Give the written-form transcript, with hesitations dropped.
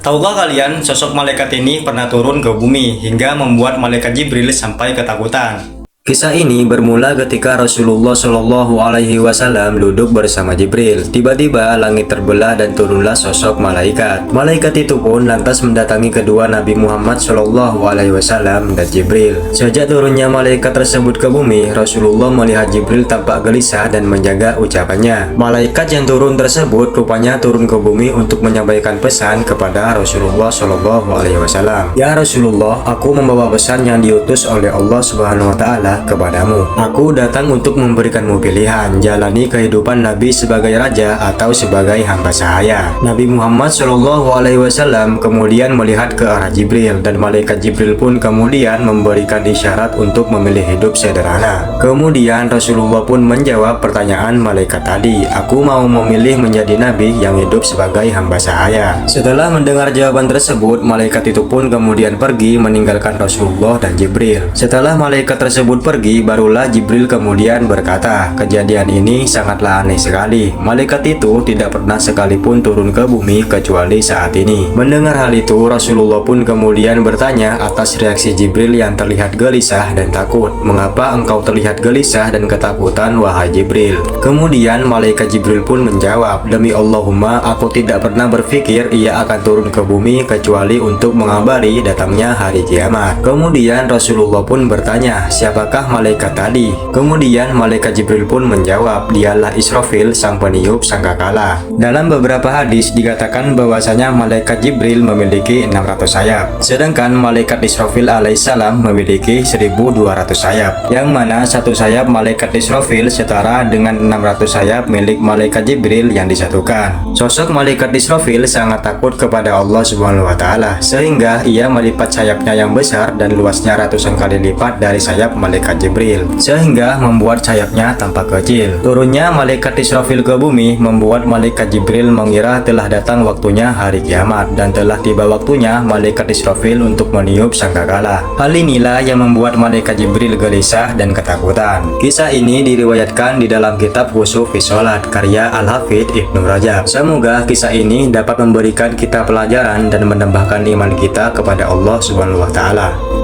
Tahukah kalian sosok malaikat ini pernah turun ke bumi hingga membuat malaikat Jibril sampai ketakutan? Kisah ini bermula ketika Rasulullah Shallallahu Alaihi Wasallam duduk bersama Jibril. Tiba-tiba langit terbelah dan turunlah sosok malaikat. Malaikat itu pun lantas mendatangi kedua Nabi Muhammad Shallallahu Alaihi Wasallam dan Jibril. Sejak turunnya malaikat tersebut ke bumi, Rasulullah melihat Jibril tampak gelisah dan menjaga ucapannya. Malaikat yang turun tersebut rupanya turun ke bumi untuk menyampaikan pesan kepada Rasulullah Shallallahu Alaihi Wasallam. Ya Rasulullah, aku membawa pesan yang diutus oleh Allah Subhanahu Wa Taala kepadamu. Aku datang untuk memberikanmu pilihan, jalani kehidupan Nabi sebagai raja atau sebagai hamba sahaya. Nabi Muhammad Shallallahu Alaihi Wasallam kemudian melihat ke arah Jibril dan malaikat Jibril pun kemudian memberikan isyarat untuk memilih hidup sederhana. Kemudian Rasulullah pun menjawab pertanyaan malaikat tadi, aku mau memilih menjadi Nabi yang hidup sebagai hamba sahaya. Setelah mendengar jawaban tersebut, malaikat itu pun kemudian pergi meninggalkan Rasulullah dan Jibril. Setelah malaikat tersebut pergi, barulah Jibril kemudian berkata, kejadian ini sangatlah aneh sekali. Malaikat itu tidak pernah sekalipun turun ke bumi kecuali saat ini. Mendengar hal itu, Rasulullah pun kemudian bertanya atas reaksi Jibril yang terlihat gelisah dan takut. Mengapa engkau terlihat gelisah dan ketakutan, wahai Jibril? Kemudian malaikat Jibril pun menjawab, demi Allahumma, aku tidak pernah berpikir ia akan turun ke bumi kecuali untuk mengabari datangnya hari kiamat. Kemudian Rasulullah pun bertanya, siapakah malaikat tadi? Kemudian malaikat Jibril pun menjawab, dialah Israfil, sang peniup sangkakala. Dalam beberapa hadis dikatakan bahwasanya malaikat Jibril memiliki 600 sayap, sedangkan malaikat Israfil alaihissalam memiliki 1200 sayap, yang mana satu sayap malaikat Israfil setara dengan 600 sayap milik malaikat Jibril yang disatukan. Sosok malaikat Israfil sangat takut kepada Allah Subhanahu Wa Taala, sehingga ia melipat sayapnya yang besar dan luasnya ratusan kali lipat dari sayap malaikat Jibril, sehingga membuat sayapnya tampak kecil. Turunnya malaikat Israfil ke bumi membuat malaikat Jibril mengira telah datang waktunya hari kiamat dan telah tiba waktunya malaikat Israfil untuk meniup sangkakala. Hal inilah yang membuat malaikat Jibril gelisah dan ketakutan. Kisah ini diriwayatkan di dalam kitab Khusuf fi Sholat karya Al-Hafidh Ibnu Rajab. Semoga kisah ini dapat memberikan kita pelajaran dan menambahkan iman kita kepada Allah Subhanahu Wa Taala.